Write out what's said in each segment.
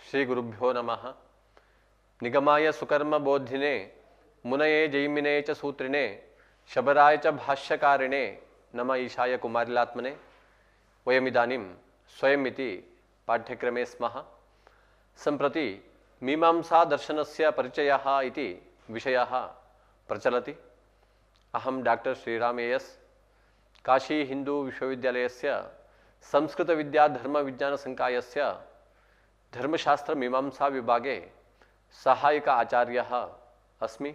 श्री गुरुभ्यो नमः। निगमाय सुकर्म बोधिने मुनये जैमिने च सूत्रिणे शबराय च भाष्यकारिणे नम ईशाय कुमारिलात्मने। वयमिदानीं स्वयमिति पाठ्यक्रमे स्मः। सम्प्रति मीमांसा दर्शनस्य परिचयः इति विषयः प्रचलति। अहं डॉक्टर श्रीराम एस् काशी हिंदू विश्वविद्यालयस्य संस्कृत विद्या धर्म विज्ञान संकायस्य धर्मशास्त्र मीमांसा विभागे सहायक आचार्यः अस्मि।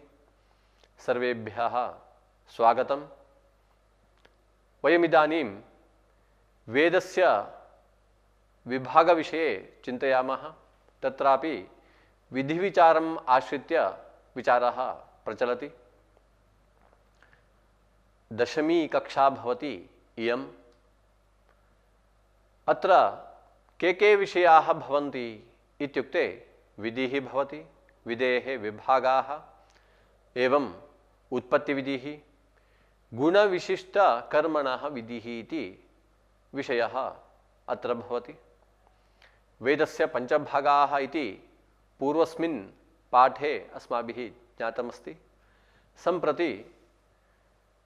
सर्वेभ्यः स्वागतम्। वयमिदानीं वेदस्य विभागविषये चिन्तयामः। तत्रापि विधिविचारम् आश्रित्य विचारः प्रचलति। दशमी कक्षा भवति इयम्। अत्र के विषयाः भवन्ति इत्युक्ते विधिः भवति, विधेः विभागाः एवं उत्पत्तिविधिः, गुणविशिष्टकर्मणः विधिः इति विषयः अत्र भवति। वेदस्य पञ्चभागाः इति पूर्वस्मिन् पाठे अस्माभिः ज्ञातमस्ति। सम्प्रति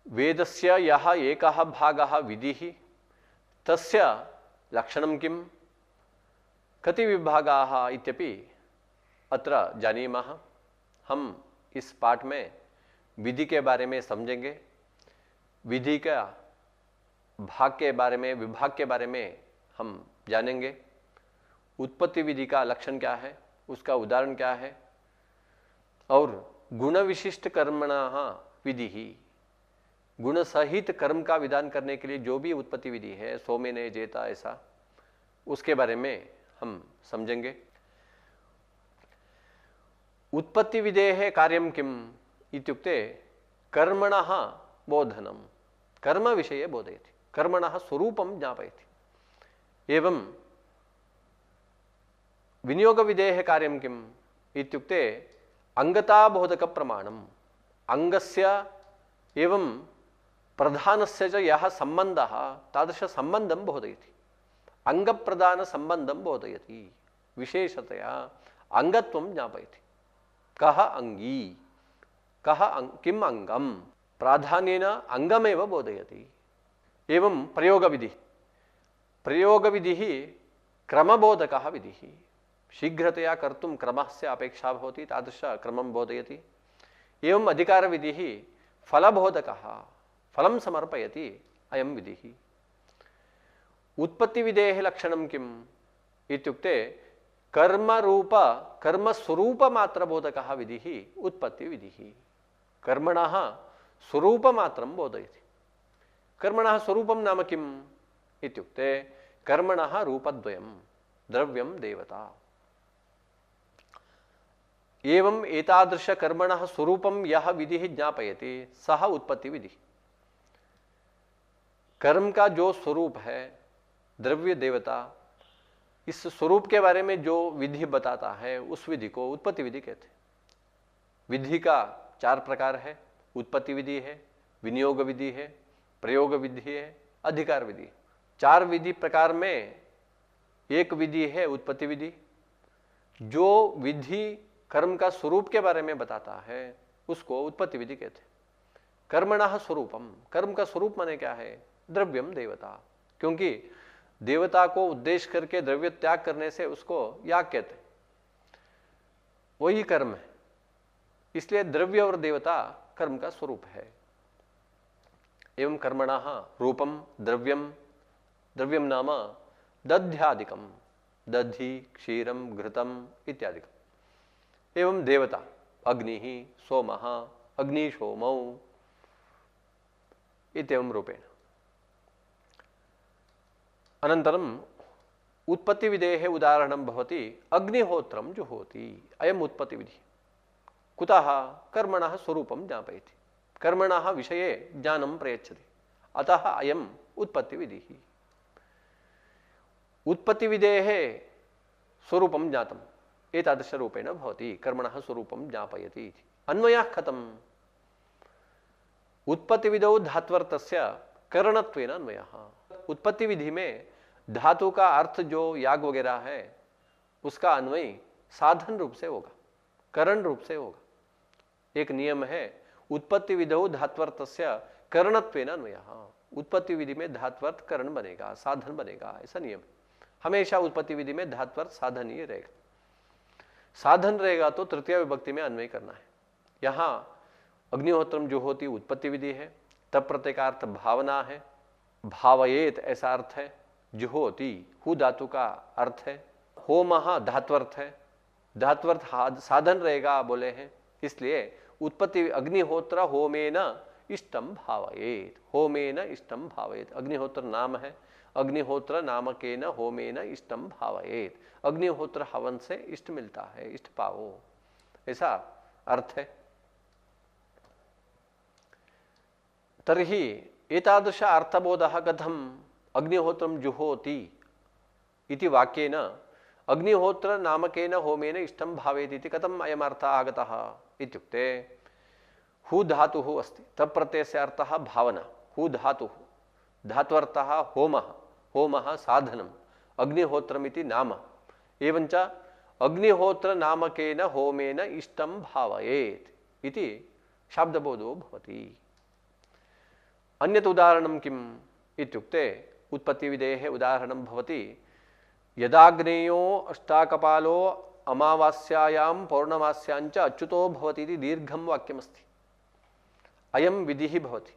वेदस्य यः एकः भागः विधिः तस्य लक्षणं किम्, कति विभागाः इत्यपि अत्र जानीमः। हम इस पाठ में विधि के बारे में समझेंगे। विधि का भाग के बारे में, विभाग के बारे में हम जानेंगे। उत्पत्ति विधि का लक्षण क्या है, उसका उदाहरण क्या है, और गुण विशिष्ट कर्मणः विधि ही, गुण सहित कर्म का विधान करने के लिए जो भी उत्पत्ति विधि है, सोमेने जेता ऐसा, उसके बारे में हम समझेंगे। उत्पत्ति विधेः कार्यं किम् इत्युक्ते कर्मणः बोधनम्, कर्म विषये बोधयति, कर्मणः स्वरूपं ज्ञापयति। एवं विनियोग विधेः कार्यं किम् इत्युक्ते अंगताबोधक प्रमाणम्, अंगस्य एवं प्रधानस्य च यः सम्बन्धः तादृश सम्बन्धं बोधयति, अंग प्रदान संबंधं बोधयति, विशेषतया अंगत्वं ज्ञापयति। कः अंगी, किम् अंगम, प्राधान्येन अंगमेव बोधयति। एवं प्रयोगविधि, प्रयोगविधिः क्रमबोधकः विधिः, शीघ्रतया कर्तुं क्रमस्य अपेक्षा भवति, तादृश क्रमं बोधयति। एवं अधिकारविधिः फलबोधकः, फलं समर्पयति अयं विधिः। उत्पत्ति विधेः लक्षणं किम् इत्युक्ते कर्मरूप कर्मस्वरूप मात्र बोधकः विधिः उत्पत्ति विधिः। कर्मणः स्वरूपमात्रं बोधयति। कर्मणः स्वरूपं नाम किम् इत्युक्ते कर्मणः रूपद्वयं, द्रव्यं देवता। एवं एतादृश कर्मणः स्वरूपं यः विधिः ज्ञापयति सः उत्पत्ति विधिः। कर्म का जो स्वरूप है, द्रव्य देवता, इस स्वरूप के बारे में जो विधि बताता है उस विधि को उत्पत्ति विधि कहते हैं। विधि का 4 प्रकार है। उत्पत्ति विधि है, विनियोग विधि है, प्रयोग विधि है, अधिकार विधि। 4 विधि प्रकार में एक विधि है उत्पत्ति विधि। जो विधि कर्म का स्वरूप के बारे में बताता है उसको उत्पत्ति विधि कहते हैं। कर्मणः स्वरूपम, कर्म का स्वरूप माने क्या है, द्रव्यम देवता, क्योंकि देवता को उद्देश्य करके द्रव्य त्याग करने से उसको याग कहते हैं, वही कर्म है। इसलिए द्रव्य और देवता कर्म का स्वरूप है। एवं कर्मणः रूपम द्रव्यम, द्रव्यम नाम दध्यादिकम, दधि क्षीरम घृतम इत्यादिकम। एवं देवता अग्नि सोमः अग्निशोमौ इत्येवं रूपेण। अनन्तरम् उत्पत्ति विधेः उदाहरणं भवति अग्निहोत्रं जुहोति, अयम् उत्पत्ति विधिः। कुतः, कर्मणः स्वरूपं ज्ञापयति, कर्मणः विषये ज्ञानं प्रयच्छति, अतः अयम् उत्पत्ति विधिः। उत्पत्ति विधेः स्वरूपं ज्ञातम्, एतादृशरूपेण भवति, कर्मणः स्वरूपं ज्ञापयति इति। अन्वयः कथम्, उत्पत्ति विधौ धात्वर्थस्य करणत्वेन अन्वयः। उत्पत्ति विधि में धातु का अर्थ जो याग वगैरह है उसका अन्वय साधन रूप से होगा, करण रूप से होगा। एक नियम है, उत्पत्ति विधौ धात्वर्थस्य करणत्वेन अन्वयः। उत्पत्ति विधि में धात्वर्थ करण बनेगा, साधन बनेगा, ऐसा नियम है। हमेशा उत्पत्ति विधि में धात्वर्थ साधन ही रहेगा। साधन रहेगा तो तृतीय विभक्ति में अन्वय करना है। यहां अग्निहोत्रम जुहोति उत्पत्ति विधि है, तब प्रत्यय का अर्थ भावना है, भावयेत ऐसा अर्थ है, जुहोति हु धातु का अर्थ है, होमः धात्वर्थ है, धात्वर्थ साधन रहेगा बोले हैं, इसलिए उत्पत्ति अग्निहोत्र होमेन इष्टम भावयेत, होमेन इष्टम भावयेत। अग्निहोत्र नाम है, अग्निहोत्र नामकेन होमेन इष्टम भावयेत। अग्निहोत्र हवन से इष्ट मिलता है, इष्ट पाओ, ऐसा अर्थ है। तर्हि एतादृश अर्थबोधः कथम अग्निहोत्रम जुहोति इति वाक्येन अग्निहोत्र नामकेन होमेन इष्टम भावेत इति कथम अयम अर्थः आगतः इत्युक्ते हु धातुः अस्ति, तत् प्रत्ययस्य अर्थः भावना, हु धातुः, धात्वर्थः होमः, होमः साधनम्, अग्निहोत्रमिति नाम, एवञ्च अग्निहोत्र नामकेन होमेन इष्टं भावयेत् इति शब्दबोधो भवति। अन्यत् उदाहरणं किम् इत्युक्ते उत्पत्तिविधेः उदाहरणं भवति यदाग्नेयो अष्टाकपालो अमावास्यायां पौर्णमास्यां च अच्युतो भवति इति दीर्घं वाक्यमस्ति। अयं विधिः भवति।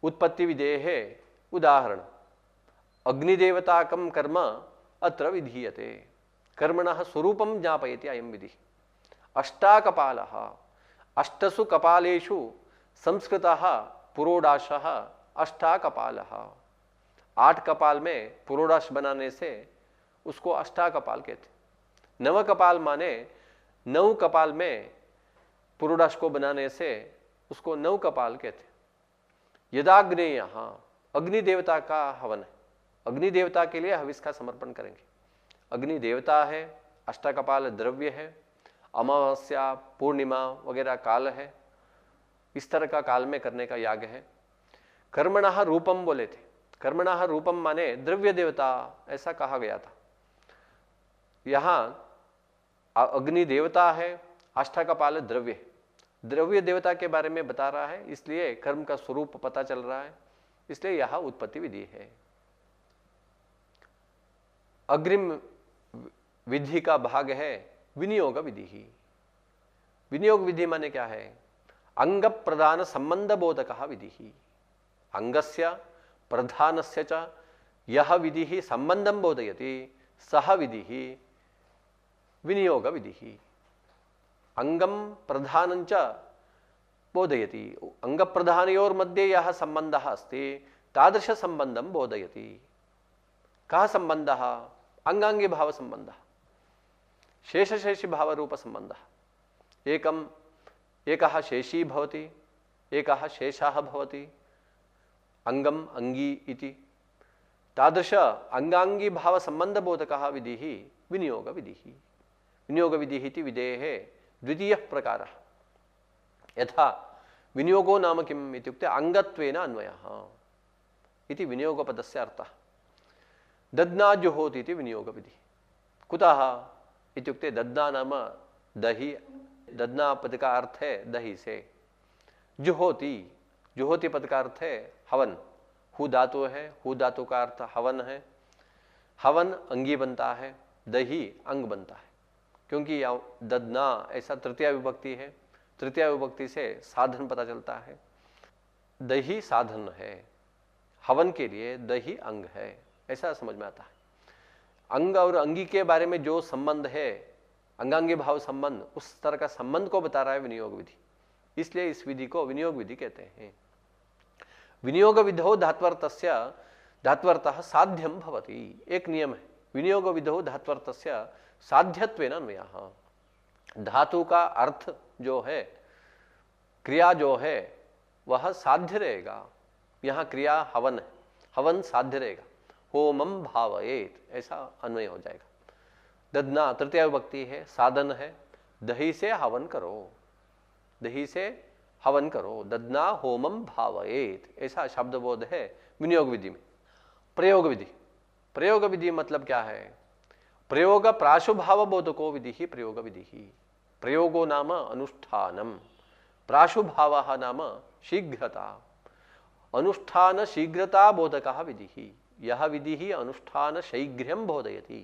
उत्पत्तिविधेः उदाहरणम्, अग्निदेवताकं कर्म अत्र विधीयते, कर्मणः स्वरूपं ज्ञापयति अयं विधिः। अष्टाकपालः, अष्टसु कपालेषु संस्कृतः पुरोडाशः अष्टाकपालः। 8 कपाल में पुरोडाश बनाने से उसको अष्टाकपाल कहते। 9 कपाल माने 9 कपाल में पुरोडाश को बनाने से उसको 9 कपाल कहते। यदाग्नेय, अग्नि देवता का हवन है, अग्नि देवता के लिए हविष का समर्पण करेंगे। अग्नि देवता है, अष्टाकपाल द्रव्य है, अमावस्या पूर्णिमा वगैरह काल है, इस तरह का काल में करने का याग है। कर्मणः रूपम बोले थे, कर्मणः रूपम माने द्रव्य देवता, ऐसा कहा गया था। यहां अग्नि देवता है, अष्टाकपाल द्रव्य है, द्रव्य देवता के बारे में बता रहा है, इसलिए कर्म का स्वरूप पता चल रहा है, इसलिए यह उत्पत्ति विधि है। अग्रिम विधि का भाग है विनियोग विधि ही। विनियोग विधि माने क्या है? अंग प्रदान संबंध बोधकः विधि। अंगस्य प्रधानस्य च यह विधि संबंधं बोधयति सह विधि विनियोग विधि। अंगम प्रधानं च बोधयति, अंग प्रधानयोर मध्ये यह संबंधः अस्ति तादृश संबंधं बोधयति। कः संबंधः? अंगांगी भाव संबंधः, शेषशेषी भाव रूप संबंधः। एकः शेषी भवति, एकः शेषः भवति, अंगम अंगी इति। तादृश अंगांगी भाव संबंध बोधकः विधिः विनियोग विधिः। विनियोग विधिः इति विधेः द्वितीयः प्रकारः। यथा विनियोगो नाम किम् इत्युक्ते अंगत्वेन अन्वयः इति विनियोगपदस्य अर्थः। दद्ना जुहोति इति विनियोग विधि। कुतः इत्युक्ते दद्ना नाम दही, दद्ना पद का अर्थ है दही से। जुहोति, जुहोति पद का अर्थ है हवन। हु धातु है, हु धातु का अर्थ हवन है। हवन अंगी बनता है, दही अंग बनता है, क्योंकि ददना ऐसा तृतीय विभक्ति है, तृतीय विभक्ति से साधन पता चलता है। दही साधन है, हवन के लिए दही अंग है, ऐसा समझ में आता है। अंग और अंगी के बारे में जो संबंध है, अंगांगी भाव संबंध, उस तरह का संबंध को बता रहा है विनियोग विधि, इसलिए इस विधि को विनियोग विधि कहते हैं। विनियोग विधौ धात्वर्थस्य धात्वर्थः साध्यं भवति। एक नियम है, विनियोग विधौ धात्वर्थस्य साध्यत्वेन अन्वयः। धातु का अर्थ जो है, क्रिया जो है, वह साध्य रहेगा। यहाँ क्रिया हवन है, हवन साध्य रहेगा। होमम भावयेत ऐसा अन्वय हो जाएगा। ददना तृतीय विभक्ति है, साधन है, दही से हवन करो, दही से हवन करो, ददना होमम भावयेत ऐसा शब्द बोध है विनियोग विधि में। प्रयोग विधि, प्रयोग विधि मतलब क्या है? प्रयोग प्राशुभाव बोधको विधि प्रयोग विधि। प्रयोगो नाम अनुष्ठानम, प्राशुभावः नाम शीघ्रता। अनुष्ठान शीघ्रता बोधकः विधि। यह विधि अनुष्ठान शैघ्र्यं बोधयति।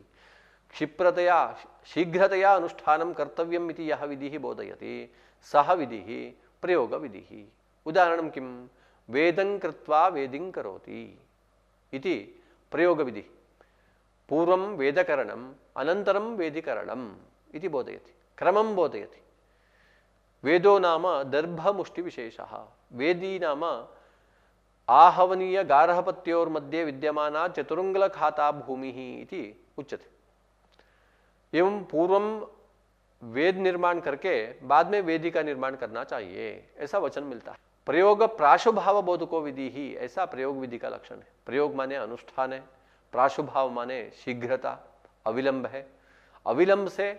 क्षिप्रतया शीघ्रतया अनुष्ठानं कर्तव्यम् इति यह विधि बोधयति, सह विधि प्रयोग विधि। उदाहरणं किं? वेदं कृत्वा वेदिं करोति इति प्रयोग विधि। पूर्वं वेदकरणम् अनन्तरं वेदिकरणम् इति बोधयति, क्रमं बोधयति। वेदो नाम दर्भमुष्टिविशेषः। वेदी नाम आहवनीय गार्हपत्योर्मध्ये विद्यमाना चतुरंगलखाता भूमिः इति उच्यते। एवं पूर्वम वेद निर्माण करके बाद में वेदी का निर्माण करना चाहिए, ऐसा वचन मिलता है। प्रयोग प्राशुभाव बोधको विधि ही, ऐसा प्रयोग विधि का लक्षण है। प्रयोग माने अनुष्ठान है, प्राशुभाव माने शीघ्रता, अविलंब है। अविलंब से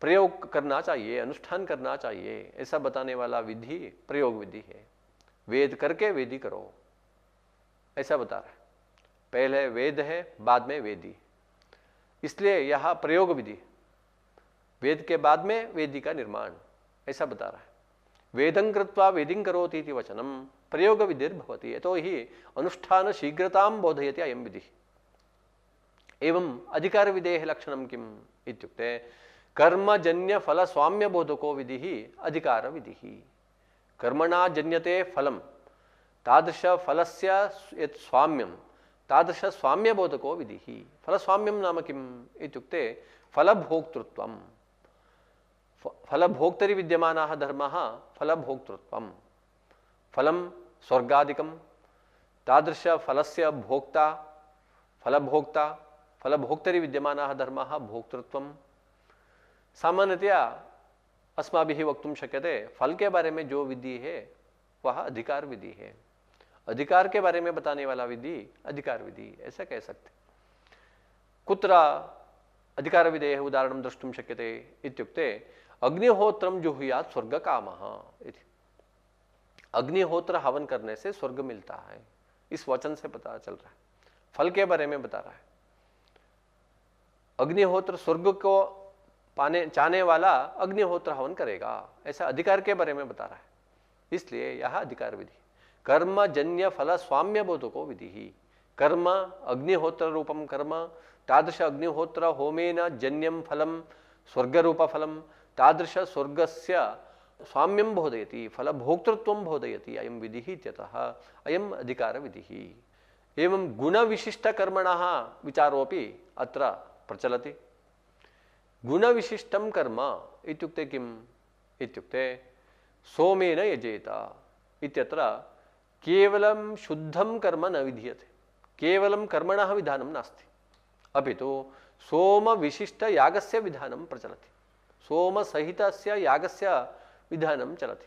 प्रयोग करना चाहिए, अनुष्ठान करना चाहिए, ऐसा बताने वाला विधि प्रयोग विधि है। वेद करके वेदी करो, ऐसा बता रहा है। पहले वेद है, बाद में वेदी, इसलिए यह प्रयोग विधि। वेद के बाद में वेदी का निर्माण, ऐसा बता रहा है। वेदं कृत्वा वेदिं करोति इति वचनं प्रयोग विधिर्भवति, यतो हि अनुष्ठान शीघ्रतां बोधयति अयं विधिः। एवं अधिकार विधेः लक्षणं किम् इत्युक्ते कर्मजन्य फल स्वाम्य बोधको विधिः अधिकार विधिः। कर्मणा जन्यते फलम, तादृश फलस्य यत् स्वाम्यं तादृश स्वाम्य बोधको विधिः। फल स्वाम्यं नाम किम् इत्युक्ते फलभोक्तृत्वम्। फलभोक्तरि विद्यमानः धर्मः फलभोक्तृत्वम्। फलं स्वर्गादिकं, तादृश फलस्य भोक्ता फलभोक्ता, फलभोक्तरि विद्यमानः धर्मः भोक्तृत्वम्। सामान्यतया अस्माभिः वक्तुं शक्यते फल के बारे में जो विधि है वह अधिकार विधि है। अधिकार के बारे में बताने वाला विधि अधिकार विधि, ऐसा कह सकते। कुत्र अधिकार विधेः उदाहरणं द्रष्टुं शक्यते इत्युक्ते अग्निहोत्रं जुहुयात् स्वर्गकामः इति। अग्निहोत्र हवन करने से स्वर्ग मिलता है, इस वचन से पता चल रहा है। फल के बारे में बता रहा है। अग्निहोत्र स्वर्ग को पाने चाहने वाला अग्निहोत्र हवन करेगा, ऐसा अधिकार के बारे में बता रहा है। इसलिए यह अधिकार विधि। कर्म जन्य फल स्वाम्य बोधको विधि ही। कर्म अग्निहोत्र रूपम कर्म, तादृश अग्निहोत्र होमेन जन्यम फलम स्वर्ग रूप फलम, तादृश स्वर्गस्य स्वाम्यं बोधयति, फल भोक्तृत्वं बोधयति अयं विधिः इत्यतः अयम् अधिकार विधिः। एवं गुण विशिष्ट कर्मणः विचारोपि अत्र प्रचलति। गुण विशिष्टं कर्म इत्युक्ते किम् इत्युक्ते सोमेन यजेत इत्यत्र केवलं शुद्धं कर्म न विधीयते। केवलं कर्मणः विधानं नास्ति, अपि तु सोम विशिष्ट यागस्य विधानं प्रचलति। सोम सहितस्य यागस्य विधानं चलति।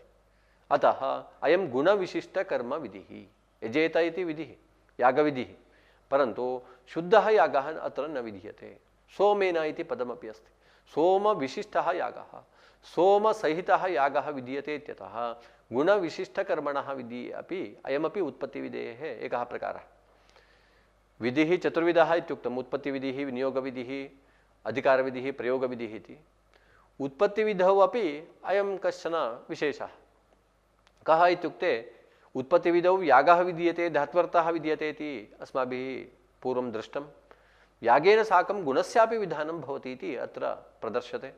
अतः अयं गुण विशिष्ट कर्म विधिः। यजेत इति विधिः यागविधिः, परन्तु शुद्धः यागः अत्र न विधीयते। सोमेन इति पदमपि अस्ति। सोम विशिष्टः यागः, सोम सहितः यागः विधीयते इत्यतः गुण विशिष्ट कर्मणः विधि अपि अयमपि उत्पत्ति विधेः एकः प्रकारः। विधिः चतुर्विधः इत्युक्तम्। उत्पत्ति विधिः, विनियोग विधिः, अधिकार विधिः, प्रयोग विधिः इति। उत्पत्ति विधौ अपि अयं कश्चन विशेषः। कः इत्युक्ते उत्पत्ति विधौ यागः विधीयते, धात्वर्थः विधीयते इति अस्माभिः पूर्वं दृष्टम्। यागेन साकं गुणस्यापि विधानं भवति इति अत्र प्रदर्श्यते।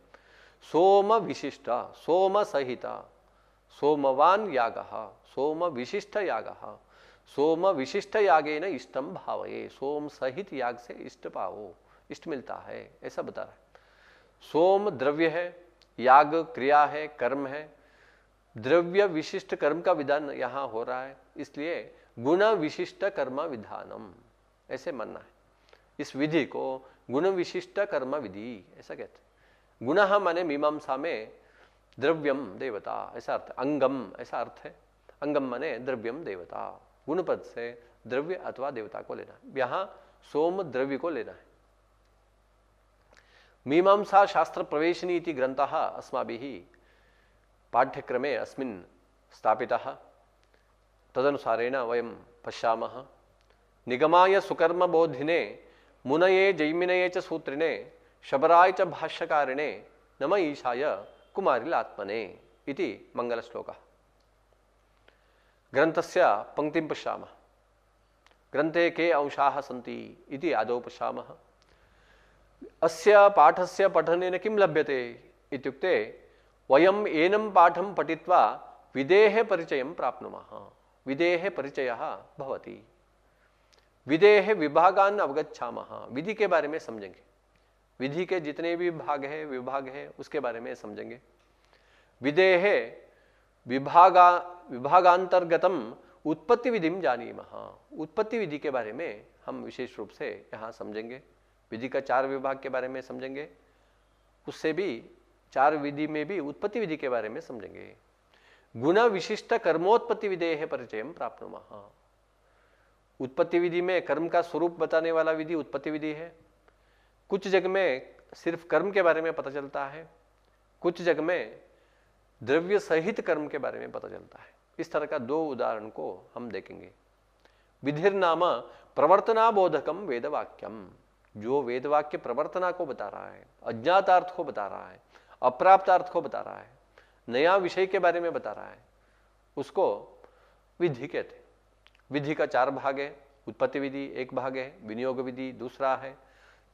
सोम विशिष्ट, सोम सहित, सोमवान यागः, सोम विशिष्ट यागः, सोम विशिष्ट यागेन इष्टम भावये। सोम सहित याग से इष्ट पाओ, इष्ट मिलता है, ऐसा बता रहा है। सोम द्रव्य है, याग क्रिया है, कर्म है। द्रव्य विशिष्ट कर्म का विधान यहाँ हो रहा है, इसलिए गुण विशिष्ट कर्म विधानम ऐसे मानना है। इस विधि को गुण विशिष्ट कर्म विधि ऐसा कहते हैं। गुणः माने मीमांसा में द्रव्यम देवता ऐसा अर्थ, अंगम ऐसा अर्थ है। अंगम माने द्रव्यम देवता, गुणपद से द्रव्य अथवा देवता को लेना है। यहाँ सोम द्रव्य को लेना है। मीमांसा शास्त्र प्रवेशिनी इति ग्रंथः अस्माभिः पाठ्यक्रमे अस्मिन् स्थापितः। तदनुसारेण वयं पश्यामः। निगमाय सुकर्म बोधिने मुनये जैमिनये च सूत्रिणे शबराय च भाष्यकारिणे नम ईशाय कुमारिलात्मने इति मंगलश्लोकः। ग्रन्थस्य पंक्तिं पश्यामः। ग्रन्थे के अंशाः सन्ति इति आदौ पश्यामः। अस्य पाठस्य पठनेन किं लभ्यते इत्युक्ते वयम् एनं पाठं पठित्वा विधेः परिचयं प्राप्नुमः। विधेः परिचयः भवति। विधेः विभागान् अवगच्छामः। विधि के बारे में समझेंगे। विधि के जितने भी विभाग है उसके बारे में समझेंगे। विधेः विभागांतर्गतम उत्पत्ति विधिम जानीमः। उत्पत्ति विधि के बारे में हम विशेष रूप से यहाँ समझेंगे। विधि का 4 विभाग के बारे में समझेंगे। उससे भी 4 विधि में भी उत्पत्ति विधि के बारे में समझेंगे। गुण विशिष्ट कर्मोत्पत्ति विधेः परिचयम प्राप्नुमः। उत्पत्ति विधि में कर्म का स्वरूप बताने वाला विधि उत्पत्ति विधि है। कुछ जगह में सिर्फ कर्म के बारे में पता चलता है, कुछ जगह में द्रव्य सहित कर्म के बारे में पता चलता है। इस तरह का 2 उदाहरण को हम देखेंगे। विधिर नाम प्रवर्तनाबोधकम वेदवाक्यम, जो वेदवाक्य प्रवर्तना को बता रहा है, अज्ञातार्थ को बता रहा है, अप्राप्तार्थ को बता रहा है, नया विषय के बारे में बता रहा है, उसको विधि कहते हैं। विधि का 4 भाग है। उत्पत्ति विधि एक भाग है, विनियोग विधि दूसरा है,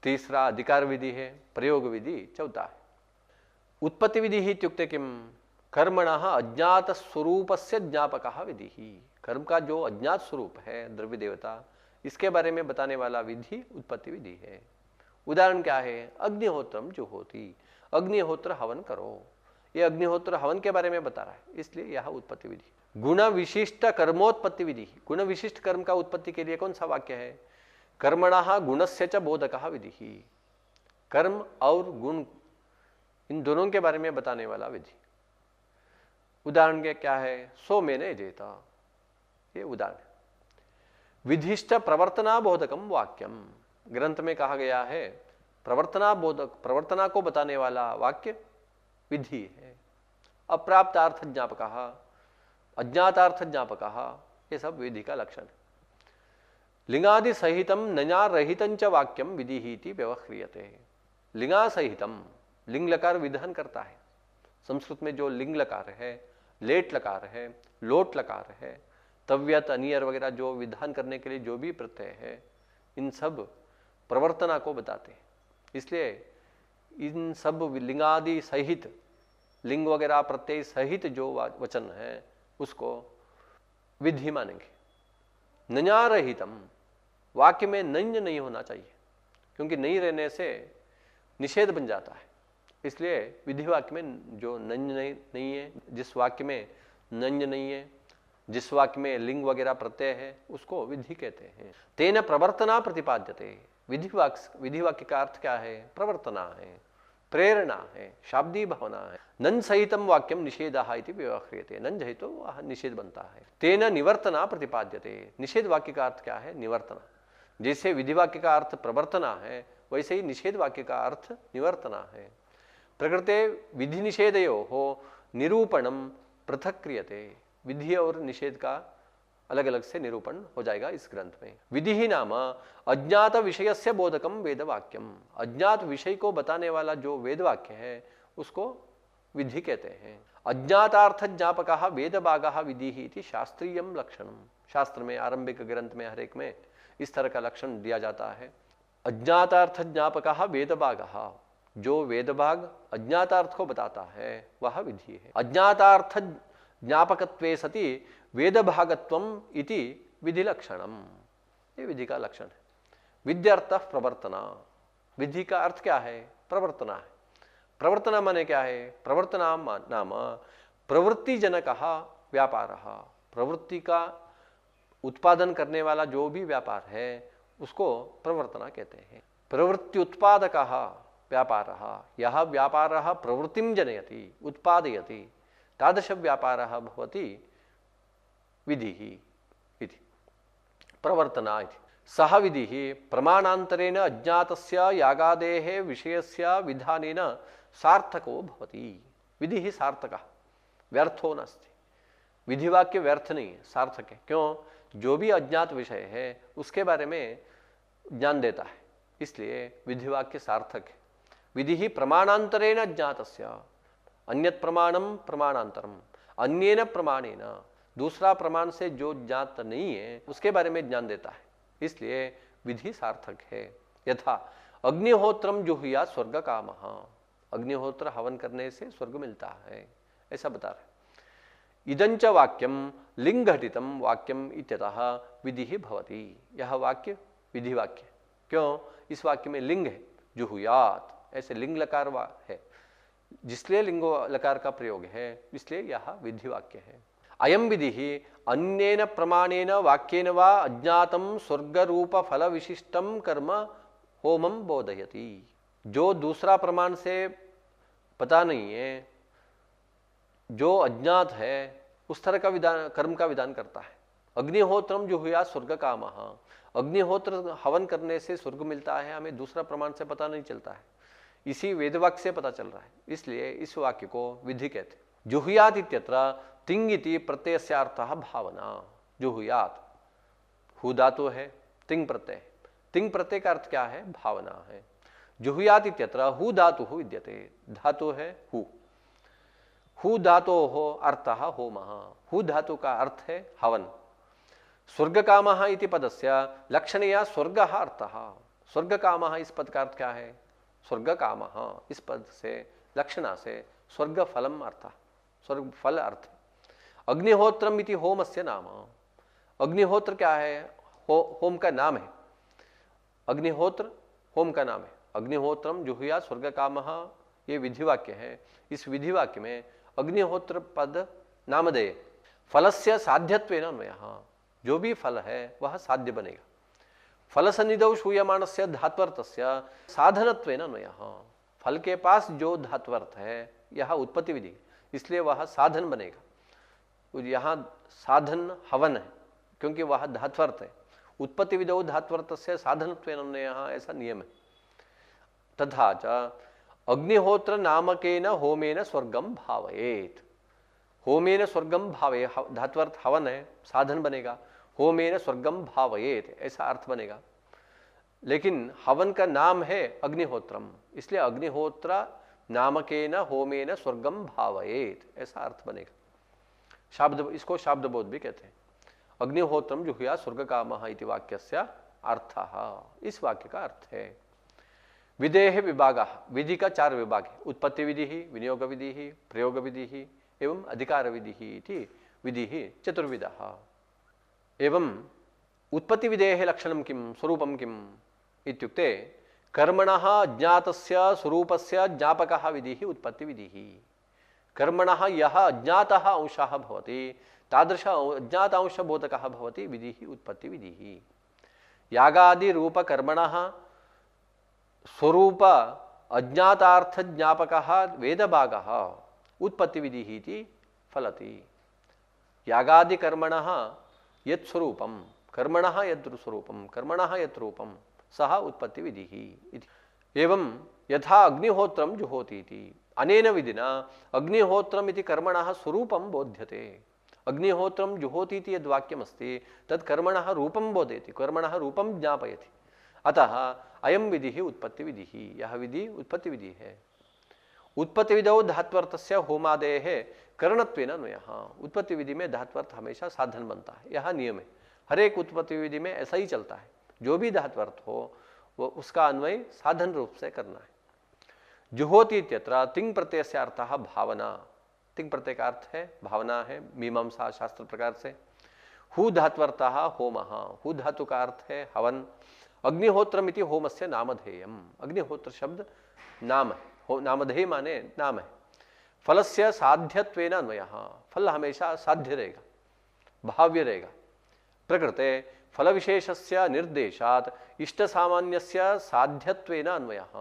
तीसरा अधिकार विधि है, प्रयोग विधि चौथा है। उत्पत्ति विधि ही इत्युक्ते किम? कर्मणः अज्ञात स्वरूपस्य ज्ञापकः विधि ही। कर्म का जो अज्ञात स्वरूप है द्रव्य देवता, इसके बारे में बताने वाला विधि उत्पत्ति विधि है। उदाहरण क्या है? अग्निहोत्रम जुहोति, अग्निहोत्र हवन करो। ये अग्निहोत्र हवन के बारे में बता रहा है, इसलिए यह उत्पत्ति विधि। गुण विशिष्ट कर्मोत्पत्ति विधि, गुण विशिष्ट कर्म का उत्पत्ति के लिए कौन सा वाक्य है? कर्मणः गुणस्य च बोधकः विधि। कर्म और गुण इन दोनों के बारे में बताने वाला विधि। उदाहरण के क्या है? सो मैंने जेता, ये उदाहरण। विधिष्ट प्रवर्तनाबोधकम वाक्यम, ग्रंथ में कहा गया है प्रवर्तनाबोधक, प्रवर्तना को बताने वाला वाक्य विधि है। अप्राप्तार्थ ज्ञापकः, अज्ञातार्थ ज्ञापकः, ये सब विधि का लक्षण है। लिंगादि सहितम नञा रहितं च वाक्यम विधि इति व्यवह्रियते। लिंगा सहितम, लिंग लकार विधान करता है। संस्कृत में जो लिंग लकार है, लेट लकार है, लोट लकार है, तव्यत अनियर वगैरह जो विधान करने के लिए जो भी प्रत्यय है, इन सब प्रवर्तना को बताते हैं। इसलिए इन सब लिंगादि सहित, लिंग वगैरह प्रत्यय सहित जो वचन है उसको विधि मानेंगे। नञारहितम, वाक्य में नञ नहीं होना चाहिए, क्योंकि नहीं रहने से निषेध बन जाता है। इसलिए विधि वाक्य में जो नञ नहीं है, जिस वाक्य में नञ नहीं है, जिस वाक्य में लिंग वगैरह प्रत्यय है, उसको विधि कहते हैं। तेन प्रवर्तना प्रतिपाद्यते। विधि वाक्य का अर्थ क्या है? प्रवर्तना है, प्रेरणा है, शाब्दी भावना है। नन सहितम वाक्यम निषेधः इति व्यवह्रियते। नन सहित तो वह निषेध बनता है। तेन निवर्तना प्रतिपाद्यते। निषेध वाक्य का अर्थ क्या है? निवर्तना। जैसे विधि वाक्य का अर्थ प्रवर्तना है, वैसे ही निषेध वाक्य का अर्थ निवर्तना है। प्रकृते विधि निषेधयोः निरूपणम पृथक् क्रियते। विधि और निषेध का अलग अलग से निरूपण हो जाएगा इस ग्रंथ में। विधि ही नाम अज्ञात विषयस्य बोधकम वेदवाक्यम। अज्ञात विषय को बताने वाला जो वेदवाक्य है उसको विधि कहते हैं। अज्ञातार्थ ज्ञापकः वेदभागः विधि इति शास्त्रीयम लक्षणम। शास्त्र में, आरंभिक ग्रंथ में, हर एक में इस तरह का लक्षण दिया जाता है। अज्ञातार्थ ज्ञापकः वेदभागः, जो वेदभाग अज्ञातार्थ को बताता है वह विधि है। अज्ञातार्थ ज्ञापकत्वे सति वेदभागत्वम इति विधि लक्षणम, ये विधि का लक्षण है। विद्यार्थः प्रवर्तना, विधि का अर्थ क्या है? प्रवर्तना है। प्रवर्तना माने क्या है? प्रवर्तना नाम प्रवृत्ति जनकः व्यापारः। प्रवृत्ति का उत्पादन करने वाला जो भी व्यापार है उसको प्रवर्तना कहते हैं। प्रवृत्ति उत्पादकः व्यापारः, यह व्यापारः प्रवृत्तिं जनयति, उत्पादयति, तादृश व्यापारः भवति विधिः इति। प्रवर्तना इति। सह विधिः प्रमाणान्तरेण अज्ञातस्य यागादेः विषयस्य विधानेन सार्थको भवति। विधिः सार्थकः, व्यर्थो नास्ति। विधिवाक्य व्यर्थ नहीं है, सार्थक है। क्यों? जो भी अज्ञात विषय है उसके बारे में ज्ञान देता है, इसलिए विधिवाक्य सार्थक है। विधि ही प्रमाणांतरेण ज्ञातस्य, अन्यत प्रमाणम प्रमाणांतरम, अन्येन प्रमाणेन, दूसरा प्रमाण से जो ज्ञात नहीं है उसके बारे में ज्ञान देता है, इसलिए विधि सार्थक है। यथा अग्निहोत्रम जुहुया स्वर्ग कामः, अग्निहोत्र हवन करने से स्वर्ग मिलता है, ऐसा बता रहे। इदंच वाक्यम लिंग घटितम वाक्यम इत्यतः विधि ही भवति, यह वाक्य विधि वाक्य। क्यों? इस वाक्य में लिंग है, जुहुयात, ऐसे लिंग लकार है, जिसलिए लिंगो लकार का प्रयोग है, इसलिए यह विधि वाक्य है। अयम विधि ही अन्येन प्रमाणेन वाक्येन वा अज्ञातम स्वर्ग रूप फल विशिष्टम कर्म होमम बोधयति, जो दूसरा प्रमाण से पता नहीं है, जो अज्ञात है, उस तरह का विधान, कर्म का विधान करता है। अग्निहोत्रम जुहुया स्वर्ग कामः, अग्निहोत्र हवन करने से स्वर्ग मिलता है, हमें दूसरा प्रमाण से पता नहीं चलता है, इसी वेदवाक्य से पता चल रहा है, इसलिए इस वाक्य को विधि कहते हैं। जुहुयात इत्यत्र तिंग इति प्रत्ययस्यार्थः भावना। जुहुयात, हु धातु है, तिंग प्रत्यय, तिंग प्रत्यय का अर्थ क्या है? भावना है। जुहुयात इत्यत्र हु धातु विद्यते, धातु है हु, हु धातो हो अर्थः होमः, हु धातु का अर्थ है हवन। स्वर्ग कामः इति पदस्य लक्षणया स्वर्गः अर्थः, स्वर्ग कामः इस पद का अर्थ क्या है? स्वर्ग कामः, इस पद से लक्षणा से स्वर्ग फलम अर्थ, स्वर्ग फल अर्थ। अग्निहोत्रम इति होमस्य नाम, अग्निहोत्र क्या है? होम का नाम है, अग्निहोत्र होम का नाम है। अग्निहोत्रम जुहुया स्वर्ग कामः, ये विधिवाक्य है। इस विधिवाक्य में अग्निहोत्र पद नामधेय, फलस्य साध्यत्वेन अन्वयः, जो भी फल है वह साध्य बनेगा। फल सन्निधौ श्रूयमाणस्य धात्वर्थस्य साधनत्वेन अन्वयः, फल के पास जो धात्वर्थ है यह उत्पत्ति विधि, इसलिए वह साधन बनेगा। यहाँ साधन हवन है, क्योंकि वह धात्वर्थ है। उत्पत्ति विधौ धात्वर्थस्य साधनत्वेन अन्वयः, ऐसा नियम है। तथा च अग्निहोत्र नामकेन होमेन स्वर्गम भावयेत, होमेन स्वर्गम भावे, धात्वर्थ हवन है, साधन बनेगा। होमेन स्वर्गम भावयेत, ऐसा अर्थ बनेगा। लेकिन हवन का नाम है अग्निहोत्रम, इसलिए अग्निहोत्र नामकेन होमेन स्वर्गम भावयेत, ऐसा अर्थ बनेगा। शब्द, इसको शब्द बोध भी कहते हैं। अग्निहोत्रम जुहुया स्वर्ग कामः इति वाक्यस्य अर्थः, इस वाक्य का अर्थ है। विधेः विभागः, विधि का 4 विभाग है। उत्पत्ति विधि, विनियोग विधि, प्रयोग विधि एवं अधिकार विधि इति विधि चतुर्विधः। एवं उत्पत्ति विधेः लक्षणं किं, स्वरूपं किम् इत्युक्ते कर्मणः अज्ञातस्य स्वरूपस्य ज्ञापकः विधिः उत्पत्ति विधिः। कर्मणः यः अज्ञातः अंशः भवति तादृश अज्ञात अंशबोधकः भवति विधिः उत्पत्ति विधिः। यागादि रूप कर्मणः स्वरूप अज्ञातार्थ ज्ञापकः वेदभागः उत्पत्ति विधिः इति फलति। यागादि कर्मणः यत् स्वरूपं, कर्मणः यद् स्वरूपं, कर्मणः यत् रूपं, सः उत्पत्ति विधिः इति। एवं यथा अग्निहोत्रं जुहोति इति, अनेन विधिना अग्निहोत्रम् इति कर्मणः स्वरूपं बोध्यते। अग्निहोत्रं जुहोति इति यद् वाक्यमस्ति तत् कर्मणः रूपं बोधयति, कर्मणः रूपं ज्ञापयति। अतः अयं विधिः उत्पत्ति विधिः, यह विधि उत्पत्ति विधि है। उत्पत्ति विधौ धात्वर्थस्य होमादेः करणत्वेन अन्वयः, उत्पत्ति विधि में धात्वर्थ हमेशा साधन बनता है, यह नियम है। हर एक उत्पत्ति विधि में ऐसा ही चलता है, जो भी धात्वर्थ हो वो उसका अन्वय साधन रूप से करना है। जुहोति इत्यत्र तिंग प्रत्ययस्य अर्थः भावना, तिंग प्रत्यय का अर्थ है भावना है मीमांसा शास्त्र प्रकार से। हु धात्वर्थः होमः, हु धातु का अर्थ है हवन। अग्निहोत्रम इति होमस्य नामधेयम, अग्निहोत्र शब्द नाम है, नामधेय माने नाम है। फलस्य साध्यत्वेन अन्वयः, फल हमेशा साध्य रहेगा, भाव्य रहेगा। प्रकृते फल विशेषस्य निर्देशात इष्ट सामान्यस्य साध्यत्वेन अन्वयः,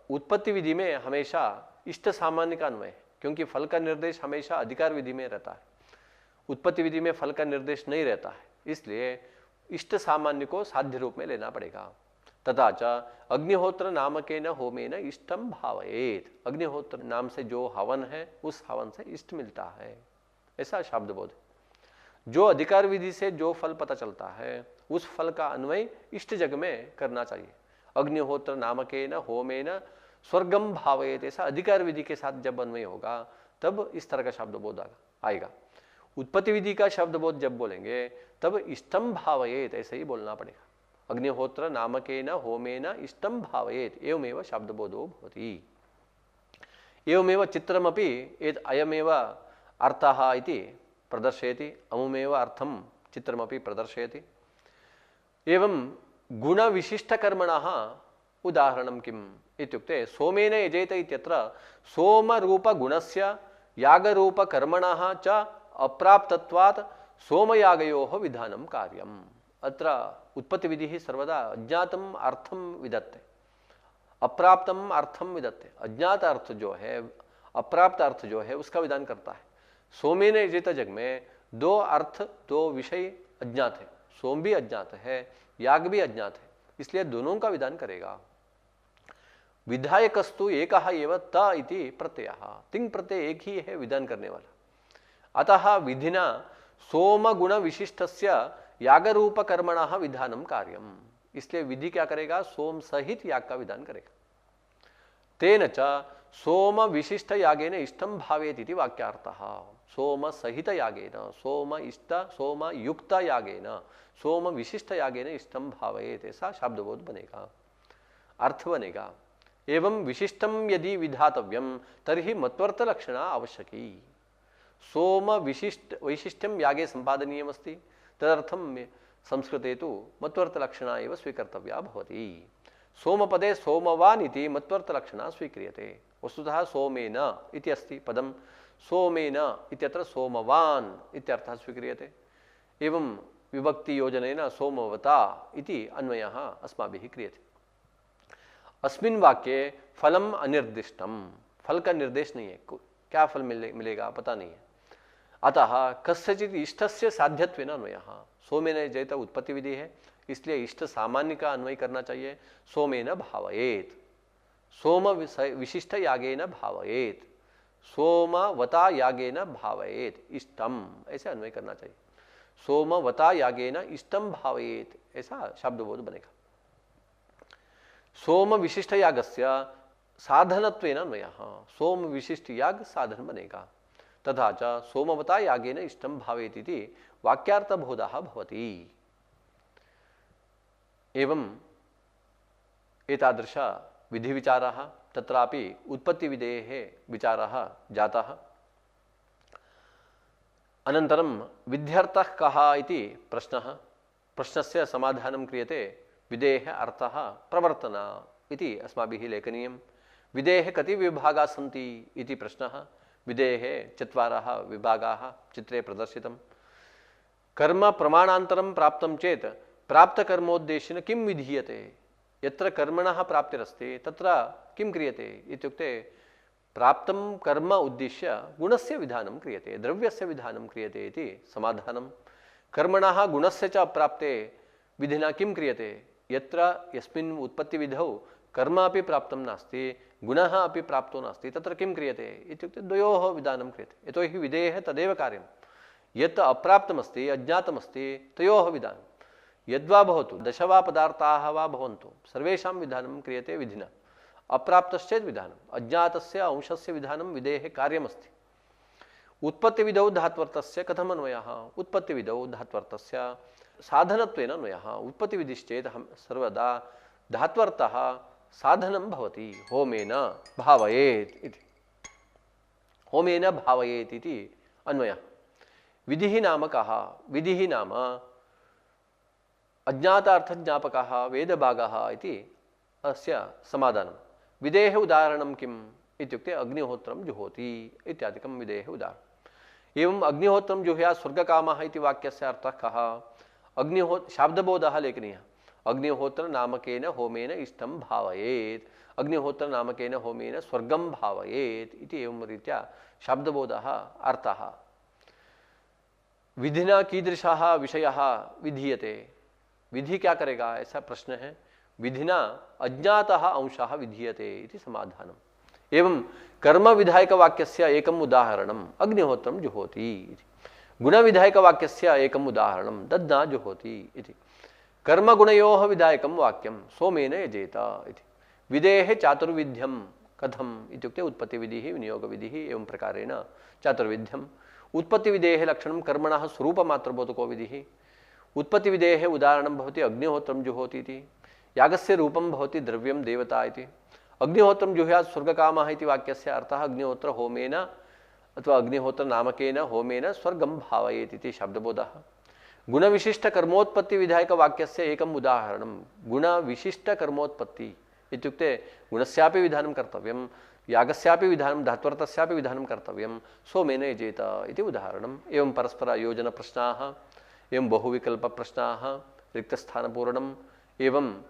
उत्पत्ति विधि में हमेशा इष्ट सामान्य का अन्वय है, क्योंकि फल का निर्देश हमेशा अधिकार विधि में रहता है, उत्पत्ति विधि में फल का निर्देश नहीं रहता है, इसलिए इष्ट सामान्य को साध्य रूप में लेना पड़ेगा। तथा च अग्निहोत्र नामकेन होमेन इष्टम भावयेत, अग्निहोत्र नाम से जो हवन है उस हवन से इष्ट मिलता है, ऐसा शब्द बोध। जो अधिकार विधि से जो फल पता चलता है उस फल का अन्वय इष्ट जग में करना चाहिए। अग्निहोत्र नामकेन होमेन स्वर्गम भावयेत, ऐसा अधिकार विधि के साथ जब अन्वय होगा तब इस तरह का शब्द बोध आएगा। उत्पत्ति विधि का शब्द बोध जब बोलेंगे तब इष्टम भावयेत ऐसे ही बोलना पड़ेगा। अग्निहोत्र नामकेन होमेन इष्टम भावयेत एवमेव शब्द बोधो भवति। एवमेव चित्रमपि एत अयमेव अर्थः इति प्रदर्शयति, अमुमेव अर्थम चित्रमपि प्रदर्शयति। एवं गुण विशिष्ट कर्मणः उदाहरणं किम् इत्युक्ते सोमेन यजेत इत्यत्र सोम रूप गुणस्य याग रूप कर्मणः च अप्राप्तत्वात् सोमयागयोः विधानं कार्यम्। अत्र उत्पत्ति विधिः सर्वदा अज्ञातम अर्थम विदत्ते, अप्राप्तम अर्थम विदत्ते। अज्ञात अर्थ जो है, अप्राप्त अर्थ जो है उसका विधान करता है। सोमेन यजेत जग में दो अर्थ, दो विषय अज्ञात है। सोम भी अज्ञात है, याग भी अज्ञात है, इसलिए दोनों का विधान करेगा। विधायकस्तु एकः एव त इति प्रत्ययः, तिंग प्रत्यय एक ही है विधान करने वाला। अतः विधिना सोम गुण विशिष्टस्य याग रूप कर्मणः विधानम कार्यम, इसलिए विधि क्या करेगा, सोम सहित याग का विधान करेगा। तेन च सोम विशिष्ट यागेन इष्टम भावेत इति वाक्यार्थः। सोम सहित यागेन, सोम इष्ट सोम युक्त यागेन, सोम विशिष्ट यागेन इष्टम भावेत, ऐसा शब्दबोध बनेगा, अर्थ बनेगा। एवं विशिष्टम यदि विधातव्यम तर्हि मत्वर्थ लक्षण आवश्यकी। सोम विशिष्ट वैशिष्ट्यम यागे संपादनीयम अस्ति, तदर्थम संस्कृते तु मत्वर्थ लक्षणा एव स्वीकर्तव्या भवति। सोमपदे सोमवान इति मत्वर्थ लक्षणा स्वीक्रियते। वस्तुतः सोमेन इति अस्ति पदम, सोमेन इत्यत्र सोमवान इत्यर्थः स्वीक्रियते। एवं विभक्ति योजनेन सोमवता इति अन्वयः अस्माभिः क्रियते। अस्मिन् वाक्ये फलम अनिर्दिष्टम, फल का निर्देश नहीं है, क्या फल मिलेगा पता नहीं है। अतः कस्यचित् इष्टस्य साध्यत्वेन अन्वयः। सोमेन यजेत उत्पत्ति विधि है, इसलिए इष्ट सामान्य का अन्वय करना चाहिए। सोमेन भावयेत, सोम विशिष्ट यागेन भावयेत, सोमवता यागेन भावयेत इष्टम, ऐसे अन्वय करना चाहिए। सोमवता यागेन इष्टम भावयेत, ऐसा शब्दबोध बनेगा। सोम विशिष्ट यागस्य साधनत्वेन अन्वयः, सोम विशिष्ट याग साधन बनेगा। तथा च सोमवता यागेन इष्टम भावेत इति वाक्यार्थबोधः भवति। एवं एतादृश विधिविचारः तत्रापि उत्पत्तिविधेः विचारः जातः। अनन्तरं विध्यर्थः कः इति प्रश्नः, प्रश्नस्य समाधानं क्रियते। विधेः अर्थः प्रवर्तना इति अस्माभिः लेखनीयं। विधेः कति विभागाः सन्ति इति प्रश्नः। विधेः चत्वारः विभागाः चित्रे प्रदर्शितं। कर्म प्रमाणान्तरं प्राप्तं चेत् प्राप्तकर्मोद्देशेन किं विधीयते। यत्र कर्मणः प्राप्तिरस्ति तत्र किं क्रियते इत्युक्ते प्राप्तं कर्म उद्दिश्य गुणस्य विधानं क्रियते, द्रव्यस्य विधानं क्रियते इति समाधानं। कर्मणः गुणस्य च अप्राप्ते विधिना किं क्रियते। यत्र यस्मिन् उत्पत्तिविधौ कर्म अपि प्राप्तं नास्ति, गुणः अपि प्राप्तो नास्ति, तत्र किं क्रियते इत्युक्ते द्वयोः विधानं क्रियते। यतोहि विधेयः तदेव कार्यं। यत् अप्राप्तमस्ति अज्ञातमस्ति तयोः विधानं यद्वा भवतु, दश वा पदार्थाः वा भवन्तु, सर्वेषां विधानं क्रियते विधिना। अप्राप्तश्चेत् विधानम्, अज्ञातस्य अंशस्य विधानं विधेयः कार्यमस्ति। उत्पत्तिविधौ धात्वर्थस्य कथम् अन्वयः। उत्पत्तिविधौ धात्वर्थस्य साधनत्वेन अन्वयः। उत्पत्तिविधिश्चेत् सर्वदा धात्वर्थः साधनं भवति। होमेन भावयेत् इति, होमेन भावयेत् इति अन्वयः। विधिः नाम कः। विधिः नाम अज्ञातार्थज्ञापकः वेदभागः इति अस्य समाधानं। विधेः उदाहरणं किम् इत्युक्ते अग्निहोत्रं जुहोति इत्यादिकं विधेः उदाहरणम्। एवं अग्निहोत्रं जुहुयात् स्वर्गकामः इति वाक्यस्य अर्थः कः। अग्निहोत्र शाब्दबोधः लेखनीयः। अग्निहोत्र नामकेन होमेन इष्टं भावयेत्, अग्निहोत्र नामकेन होमेन स्वर्गं भावयेत् इति एवं रीत्या शब्दबोधः अर्थः। विधिना कीदृशः विषयः विधीयते। विधि क्या करेगा ऐसा प्रश्न है। विधिना अज्ञातः अंशः विधीयते इति समाधानम्। एवं कर्म विधायक वाक्यस्य एकम् उदाहरणम् अग्निहोत्रं जुहोति इति। गुण विधायक वाक्यस्य एकम् उदाहरणं दद्ना जुहोति इति। कर्मगुणयोः विधायकं वाक्यं सोमेन यजेत इति। विधेः चातुर्विध्यं कथम् इत्युक्ते उत्पत्तिविधिः विनियोगविधिः एवं प्रकारेण चातुर्विध्यम्। उत्पत्तिविधेः लक्षणं कर्मणः स्वरूपमात्रबोधको विधिः। उत्पत्तिविधेः उदाहरणं भवति अग्निहोत्रं जुहोति इति। यागस्य रूपं भवति द्रव्यं देवता इति। अग्निहोत्रं जुह्यात् स्वर्गकामः इति वाक्यस्य अर्थः अग्निहोत्र होमेन अथवा अग्निहोत्र नामकेन होमेन स्वर्गं भावयेत् इति शब्दबोधः। गुणविशिष्ट कर्मोत्पत्ति विधायक वाक्यस्य एकम् उदाहरणं गुणविशिष्ट कर्मोत्पत्ति इत्युक्ते गुणस्यापि विधानं कर्तव्यं, यागस्यापि विधानं, धात्वर्थस्यापि विधानं कर्तव्यं, सोमेन यजेत इति उदाहरणम्। एवं परस्परयोजनप्रश्नाः, एवं बहुविकल्पप्रश्नाः, रिक्तस्थानपूरणम्, एवं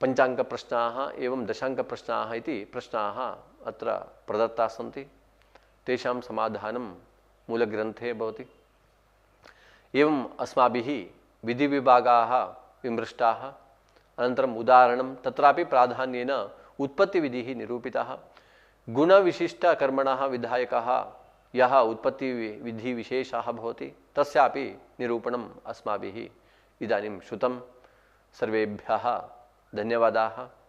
पञ्चाङ्कप्रश्नाः, एवं दशाङ्कप्रश्नाः इति प्रश्नाः अत्र प्रदत्ताः सन्ति। तेषां समाधानं मूलग्रन्थे भवति। एवं अस्माभिः विधिविभागाः विमृष्टाः। अनन्तरम् उदाहरणं तत्रापि प्राधान्येन उत्पत्तिविधिः निरूपितः। गुणविशिष्टकर्मणः विधायकः यः उत्पत्तिविधिविशेषः भवति तस्यापि निरूपणम् अस्माभिः इदानीं श्रुतं। सर्वेभ्यः धन्यवादाः।